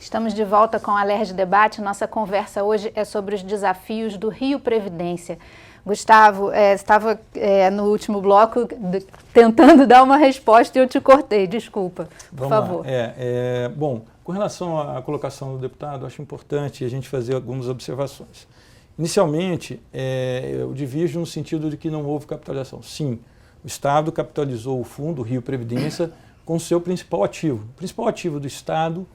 Estamos de volta com a Alerj Debate. Nossa conversa hoje é sobre os desafios do Rio Previdência. Gustavo, estava no último bloco tentando dar uma resposta e eu te cortei, desculpa. Por favor. Bom, com relação à colocação do deputado, acho importante a gente fazer algumas observações. Inicialmente, eu divido no sentido de que não houve capitalização. Sim, o Estado capitalizou o fundo, o Rio Previdência, com o seu principal ativo. O principal ativo do Estado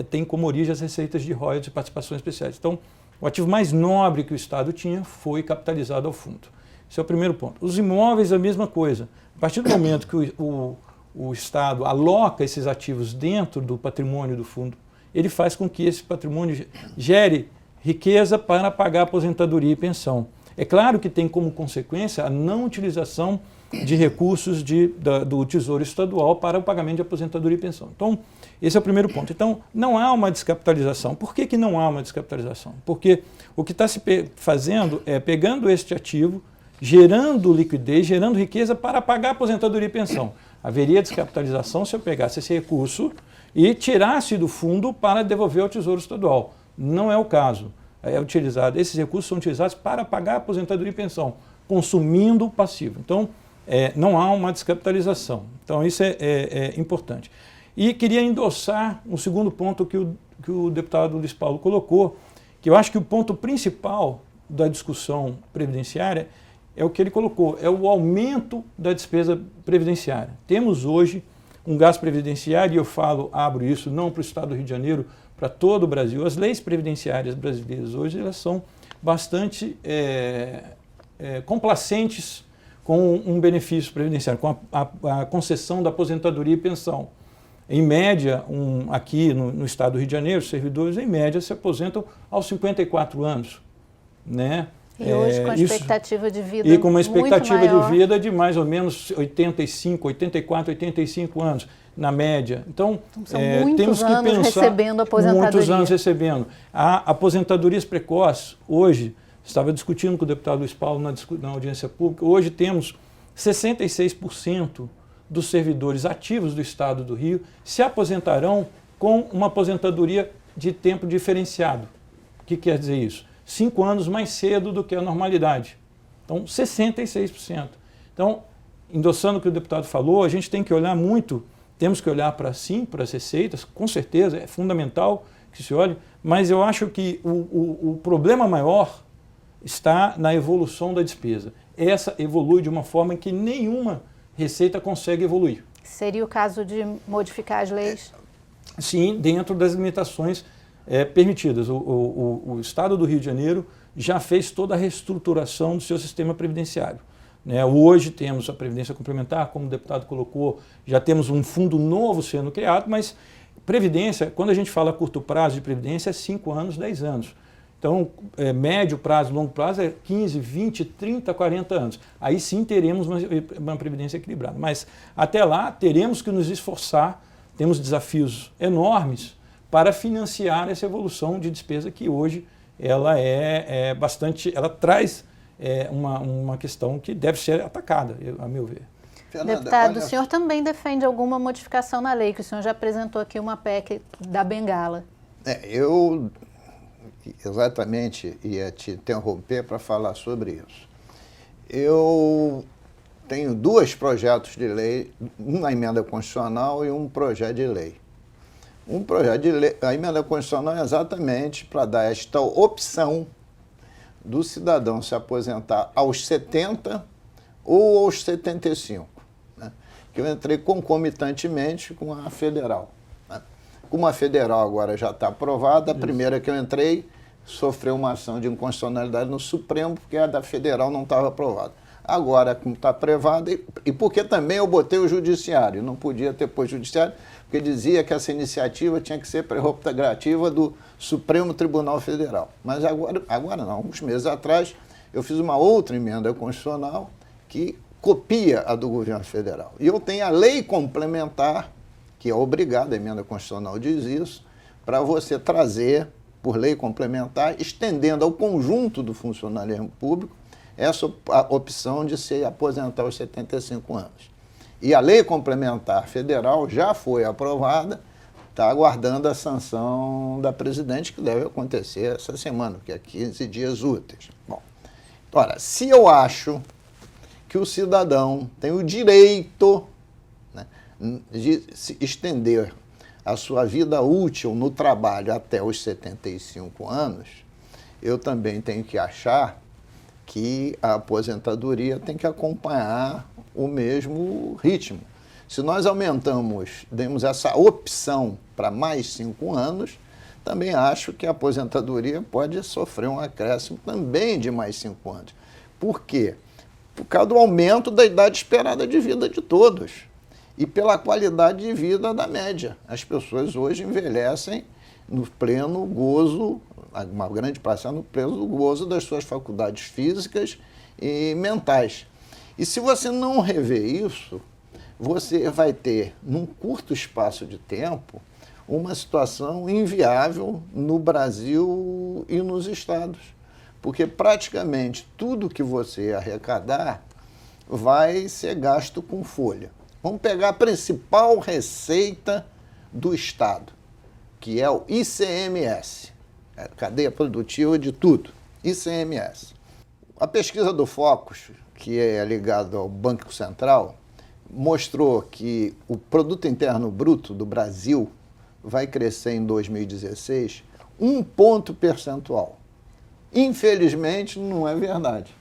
tem como origem as receitas de royalties e participações especiais. Então, o ativo mais nobre que o Estado tinha foi capitalizado ao fundo. Esse é o primeiro ponto. Os imóveis, a mesma coisa. A partir do momento que o Estado aloca esses ativos dentro do patrimônio do fundo, ele faz com que esse patrimônio gere riqueza para pagar aposentadoria e pensão. É claro que tem como consequência a não utilização de recursos do Tesouro Estadual para o pagamento de aposentadoria e pensão. Então, esse é o primeiro ponto. Então, não há uma descapitalização. Por que não há uma descapitalização? Porque o que está se fazendo é pegando este ativo, gerando liquidez, gerando riqueza para pagar aposentadoria e pensão. Haveria descapitalização se eu pegasse esse recurso e tirasse do fundo para devolver ao Tesouro Estadual. Não é o caso. Esses recursos são utilizados para pagar aposentadoria e pensão, consumindo o passivo. Então, não há uma descapitalização. Então, isso é importante. E queria endossar um segundo ponto que o deputado Luiz Paulo colocou, que eu acho que o ponto principal da discussão previdenciária é o que ele colocou, é o aumento da despesa previdenciária. Temos hoje um gasto previdenciário, e eu abro isso não para o Estado do Rio de Janeiro, para todo o Brasil. As leis previdenciárias brasileiras hoje elas são bastante complacentes com um benefício previdenciário, com a concessão da aposentadoria e pensão. Em média, aqui no Estado do Rio de Janeiro, os servidores, em média, se aposentam aos 54 anos. Né? E hoje com a expectativa de vida e com uma expectativa muito de vida de mais ou menos 85, 84, 85 anos, na média. Então são muitos temos que pensar, recebendo aposentadoria. Muitos anos recebendo. A aposentadorias precoces, hoje, estava discutindo com o deputado Luiz Paulo na audiência pública, hoje temos 66% dos servidores ativos do Estado do Rio se aposentarão com uma aposentadoria de tempo diferenciado. O que quer dizer isso? 5 anos mais cedo do que a normalidade. Então, 66%. Então, endossando o que o deputado falou, a gente tem que olhar muito, temos que olhar para as receitas, com certeza, é fundamental que se olhe, mas eu acho que o problema maior está na evolução da despesa. Essa evolui de uma forma em que nenhuma receita consegue evoluir. Seria o caso de modificar as leis? Sim, dentro das limitações permitidas. O Estado do Rio de Janeiro já fez toda a reestruturação do seu sistema previdenciário. Né? Hoje temos a Previdência Complementar, como o deputado colocou, já temos um fundo novo sendo criado, mas Previdência, quando a gente fala curto prazo de Previdência, é 5 anos, 10 anos. Então, médio prazo, longo prazo é 15, 20, 30, 40 anos. Aí sim teremos uma Previdência equilibrada. Mas até lá teremos que nos esforçar, temos desafios enormes para financiar essa evolução de despesa que hoje ela ela traz uma questão que deve ser atacada, a meu ver. Fernanda, deputado, o senhor também defende alguma modificação na lei, que o senhor já apresentou aqui uma PEC da Bengala. Eu exatamente ia te interromper para falar sobre isso. Eu tenho 2 projetos de lei, uma emenda constitucional e um projeto de lei. Um projeto de lei, a emenda constitucional é exatamente para dar esta opção do cidadão se aposentar aos 70 ou aos 75, né? Que eu entrei concomitantemente com a federal. Como a federal agora já está aprovada, a primeira que eu entrei sofreu uma ação de inconstitucionalidade no Supremo, porque a da federal não estava aprovada. Agora, como está aprovada, e porque também eu botei o judiciário, não podia ter posto o judiciário, porque dizia que essa iniciativa tinha que ser prerrogativa do Supremo Tribunal Federal. Mas agora não, alguns meses atrás, eu fiz uma outra emenda constitucional que copia a do governo federal. E eu tenho a lei complementar, que é obrigada, a emenda constitucional diz isso, para você trazer, por lei complementar, estendendo ao conjunto do funcionalismo público, essa opção de se aposentar aos 75 anos. E a lei complementar federal já foi aprovada, está aguardando a sanção da presidente, que deve acontecer essa semana, que é 15 dias úteis. Bom, ora, se eu acho que o cidadão tem o direito, né, de se estender a sua vida útil no trabalho até os 75 anos, eu também tenho que achar que a aposentadoria tem que acompanhar o mesmo ritmo. Se nós demos essa opção para mais 5 anos, também acho que a aposentadoria pode sofrer um acréscimo também de mais 5 anos. Por quê? Por causa do aumento da idade esperada de vida de todos e pela qualidade de vida da média. As pessoas hoje envelhecem no pleno gozo, uma grande parcela no pleno gozo das suas faculdades físicas e mentais. E se você não rever isso, você vai ter, num curto espaço de tempo, uma situação inviável no Brasil e nos estados. Porque praticamente tudo que você arrecadar vai ser gasto com folha. Vamos pegar a principal receita do Estado, que é o ICMS, a cadeia produtiva de tudo, ICMS. A pesquisa do Focus, que é ligada ao Banco Central, mostrou que o Produto Interno Bruto do Brasil vai crescer em 2016 1 ponto percentual. Infelizmente, não é verdade,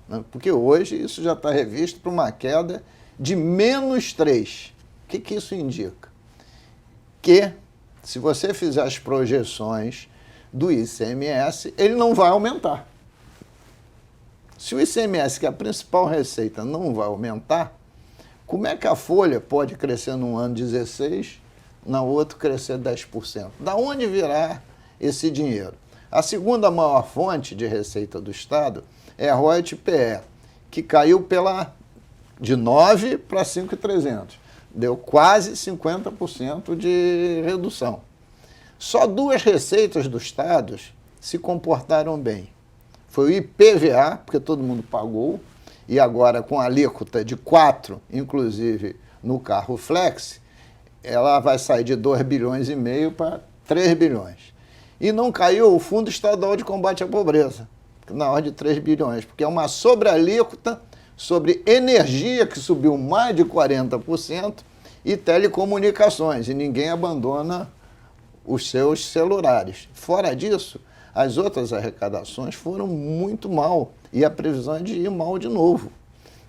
né? Porque hoje isso já está revisto para uma queda de -3. O que isso indica? Que, se você fizer as projeções do ICMS, ele não vai aumentar. Se o ICMS, que é a principal receita, não vai aumentar, como é que a folha pode crescer num ano 16, na outro crescer 10%? Da onde virá esse dinheiro? A segunda maior fonte de receita do Estado é a royalties-PE, que caiu de 9 para 5.300. Deu quase 50% de redução. Só 2 receitas do Estado se comportaram bem. Foi o IPVA, porque todo mundo pagou, e agora com a alíquota de 4, inclusive no carro flex, ela vai sair de 2,5 bilhões para 3 bilhões. E não caiu o Fundo Estadual de Combate à Pobreza, na ordem de 3 bilhões, porque é uma sobrealíquota sobre energia, que subiu mais de 40%, e telecomunicações, e ninguém abandona os seus celulares. Fora disso, as outras arrecadações foram muito mal, e a previsão é de ir mal de novo.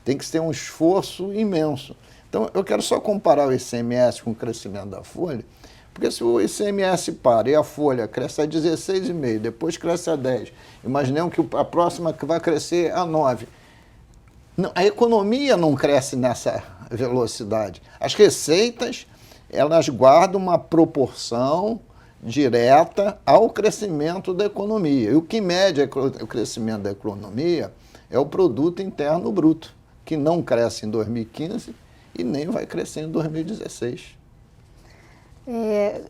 Tem que ter um esforço imenso. Então, eu quero só comparar o ICMS com o crescimento da folha, porque se o ICMS para e a folha cresce a 16,5, depois cresce a 10, imaginemos que a próxima vai crescer a 9. Não, a economia não cresce nessa velocidade. As receitas, elas guardam uma proporção direta ao crescimento da economia. E o que mede o crescimento da economia é o Produto Interno Bruto, que não cresce em 2015 e nem vai crescer em 2016.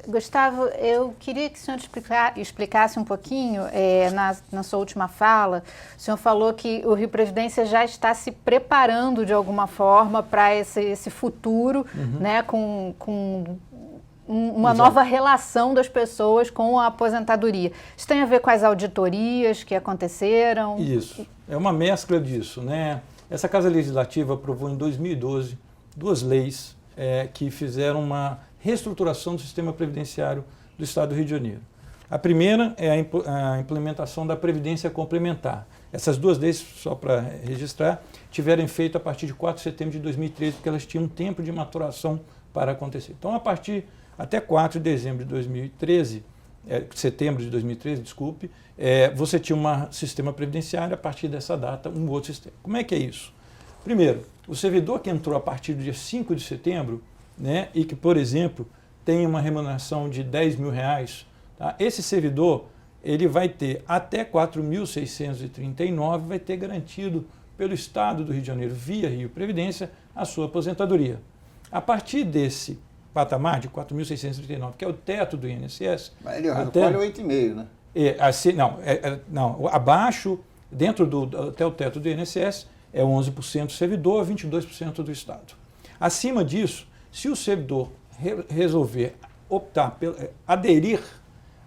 Gustavo, eu queria que o senhor explicasse um pouquinho, na sua última fala, o senhor falou que o Rio Previdência já está se preparando de alguma forma para esse futuro, né, com uma nova relação das pessoas com a aposentadoria. Isso tem a ver com as auditorias que aconteceram? Isso, é uma mescla disso, né? Essa Casa Legislativa aprovou em 2012 2 leis que fizeram uma reestruturação do sistema previdenciário do Estado do Rio de Janeiro. A primeira é a implementação da Previdência Complementar. Essas 2 leis, só para registrar, tiveram efeito a partir de 4 de setembro de 2013, porque elas tinham um tempo de maturação para acontecer. Então, até 4 de dezembro de 2013, setembro de 2013, desculpe, você tinha um sistema previdenciário, a partir dessa data, um outro sistema. Como é que é isso? Primeiro, o servidor que entrou a partir do dia 5 de setembro, né, e que, por exemplo, tem uma remuneração de R$10 mil, tá? Esse servidor ele vai ter até 4.639, vai ter garantido pelo Estado do Rio de Janeiro, via Rio Previdência, a sua aposentadoria. A partir desse patamar de 4.639, que é o teto do INSS... Mas ele recolhe 8,5, né? Não, abaixo, até o teto do INSS, é 11% do servidor, 22% do Estado. Acima disso, se o servidor resolver aderir,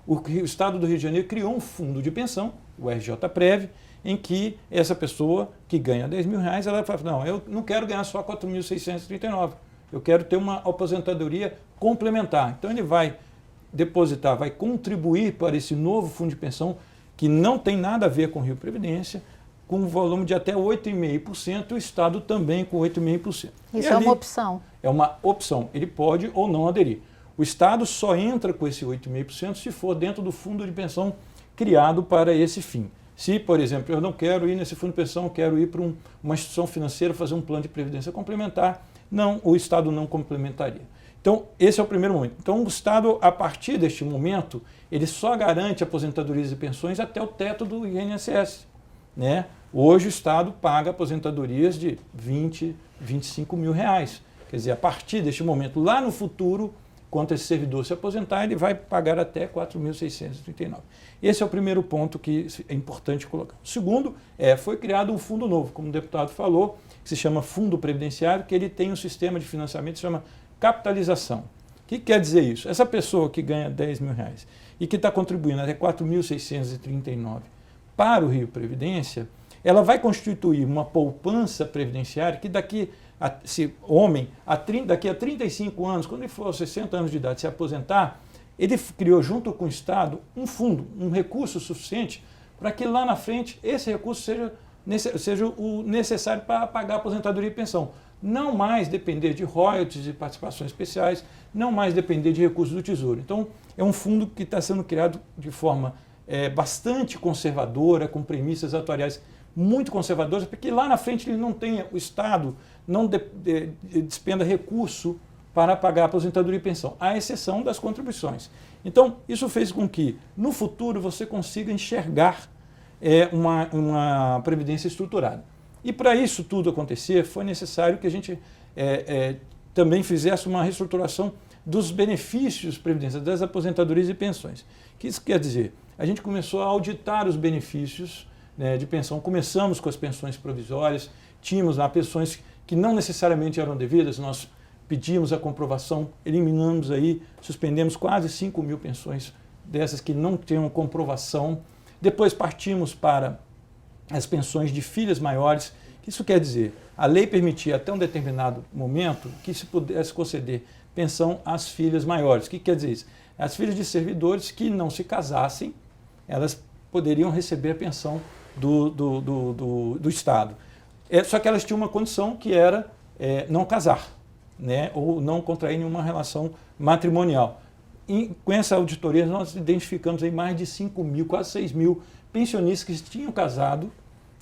o Estado do Rio de Janeiro criou um fundo de pensão, o RJ-Prev, em que essa pessoa que ganha R$10.000, ela fala, não, eu não quero ganhar só 4.639, eu quero ter uma aposentadoria complementar. Então ele vai depositar, vai contribuir para esse novo fundo de pensão, que não tem nada a ver com o Rio Previdência, com um volume de até 8,5%, o Estado também com 8,5%. Isso é uma opção? É uma opção, ele pode ou não aderir. O Estado só entra com esse 8,5% se for dentro do fundo de pensão criado para esse fim. Se, por exemplo, eu não quero ir nesse fundo de pensão, eu quero ir para uma instituição financeira fazer um plano de previdência complementar, não, o Estado não complementaria. Então, esse é o primeiro momento. Então, o Estado, a partir deste momento, ele só garante aposentadorias e pensões até o teto do INSS, né? Hoje o Estado paga aposentadorias de 20, 25 mil reais. Quer dizer, a partir deste momento, lá no futuro, quando esse servidor se aposentar, ele vai pagar até 4.639. Esse é o primeiro ponto que é importante colocar. O segundo, foi criado um fundo novo, como o deputado falou, que se chama Fundo Previdenciário, que ele tem um sistema de financiamento que se chama capitalização. O que quer dizer isso? Essa pessoa que ganha R$10.000 e que está contribuindo até 4.639 para o Rio Previdência, ela vai constituir uma poupança previdenciária que daqui a 35 anos, quando ele for aos 60 anos de idade se aposentar, ele criou junto com o Estado um fundo, um recurso suficiente para que lá na frente esse recurso seja o necessário para pagar a aposentadoria e pensão. Não mais depender de royalties e participações especiais, não mais depender de recursos do Tesouro. Então, é um fundo que está sendo criado de forma bastante conservadora, com premissas atuariais muito conservadoras, porque lá na frente ele não tenha, o Estado não despenda recurso para pagar a aposentadoria e pensão, à exceção das contribuições. Então, isso fez com que, no futuro, você consiga enxergar uma previdência estruturada. E para isso tudo acontecer, foi necessário que a gente também fizesse uma reestruturação dos benefícios previdenciários, das aposentadorias e pensões. O que isso quer dizer? A gente começou a auditar os benefícios de pensão. Começamos com as pensões provisórias, tínhamos lá pensões que não necessariamente eram devidas, nós pedimos a comprovação, eliminamos aí, suspendemos quase 5 mil pensões dessas que não tinham comprovação. Depois partimos para as pensões de filhas maiores. Isso quer dizer, a lei permitia até um determinado momento que se pudesse conceder pensão às filhas maiores. O que quer dizer isso? As filhas de servidores que não se casassem, elas poderiam receber a pensão do Estado. Só que elas tinham uma condição que era não casar, né, ou não contrair nenhuma relação matrimonial. E com essa auditoria nós identificamos aí mais de 5 mil, quase 6 mil pensionistas que tinham casado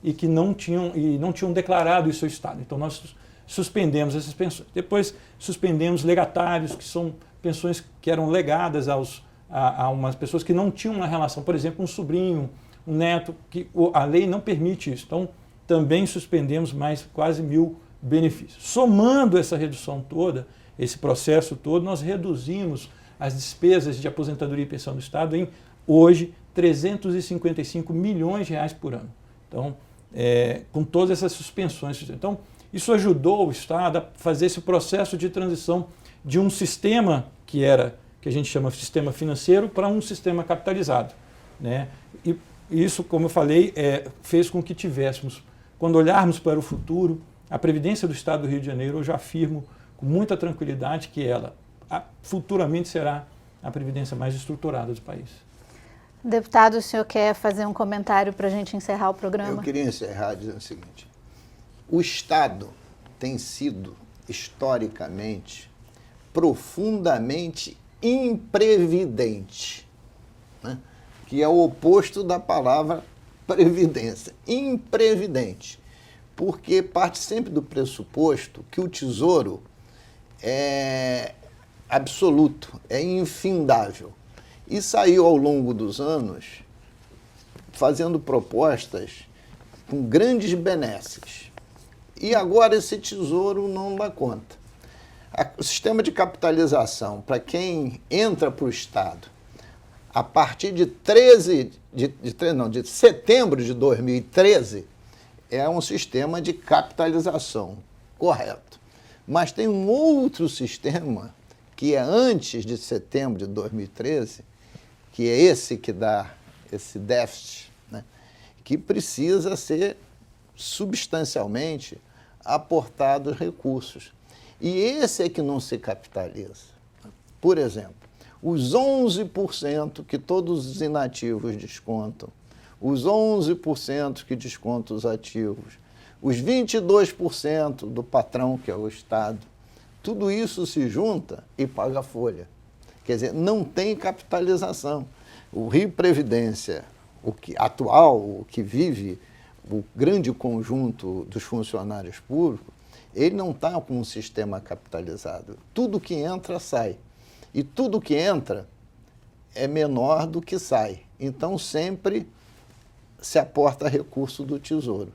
e que não tinham declarado isso ao Estado. Então nós suspendemos essas pensões. Depois suspendemos legatários, que são pensões que eram legadas a umas pessoas que não tinham uma relação, por exemplo, um sobrinho, um neto, que a lei não permite isso. Então também suspendemos mais quase 1.000 benefícios. Somando essa redução toda, esse processo todo, nós reduzimos as despesas de aposentadoria e pensão do Estado em, hoje, 355 milhões de reais por ano. Então, com todas essas suspensões. Então, isso ajudou o Estado a fazer esse processo de transição de um sistema que a gente chama de sistema financeiro para um sistema capitalizado, né? E isso, como eu falei, fez com que tivéssemos, quando olharmos para o futuro, a Previdência do Estado do Rio de Janeiro, eu já afirmo com muita tranquilidade que ela futuramente será a Previdência mais estruturada do país. Deputado, o senhor quer fazer um comentário para a gente encerrar o programa? Eu queria encerrar dizendo o seguinte: o Estado tem sido, historicamente, profundamente imprevidente, né? Que é o oposto da palavra previdência. Imprevidente. Porque parte sempre do pressuposto que o Tesouro é absoluto, é infindável. E saiu ao longo dos anos fazendo propostas com grandes benesses. E agora esse Tesouro não dá conta. O sistema de capitalização, para quem entra para o Estado, a partir de setembro de 2013, é um sistema de capitalização, correto. Mas tem um outro sistema que é antes de setembro de 2013, que é esse que dá esse déficit, né, que precisa ser substancialmente aportados recursos. E esse é que não se capitaliza. Por exemplo, os 11% que todos os inativos descontam, os 11% que descontam os ativos, os 22% do patrão, que é o Estado, tudo isso se junta e paga a folha. Quer dizer, não tem capitalização. O Rio Previdência, o que vive o grande conjunto dos funcionários públicos, ele não está com um sistema capitalizado. Tudo que entra, sai. E tudo que entra é menor do que sai. Então, sempre se aporta recurso do Tesouro.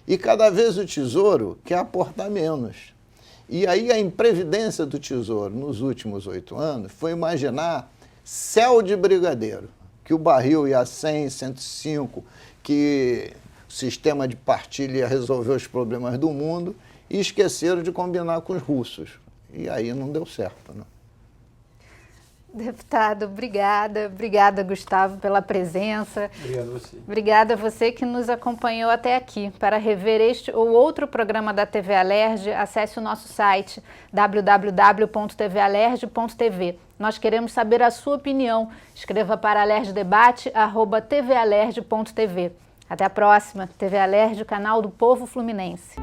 E cada vez o Tesouro quer aportar menos. E aí a imprevidência do Tesouro, nos últimos 8 anos, foi imaginar céu de brigadeiro, que o barril ia a 100, 105, que o sistema de partilha ia resolver os problemas do mundo, e esqueceram de combinar com os russos. E aí não deu certo, né? Deputado, obrigada. Obrigada, Gustavo, pela presença. Obrigado a você. Obrigada a você que nos acompanhou até aqui. Para rever este ou outro programa da TV Alerj, acesse o nosso site www.tvalerj.tv. Nós queremos saber a sua opinião. Escreva para alerjdebate@tvalerj.tv. Até a próxima. TV Alerj, o canal do povo fluminense.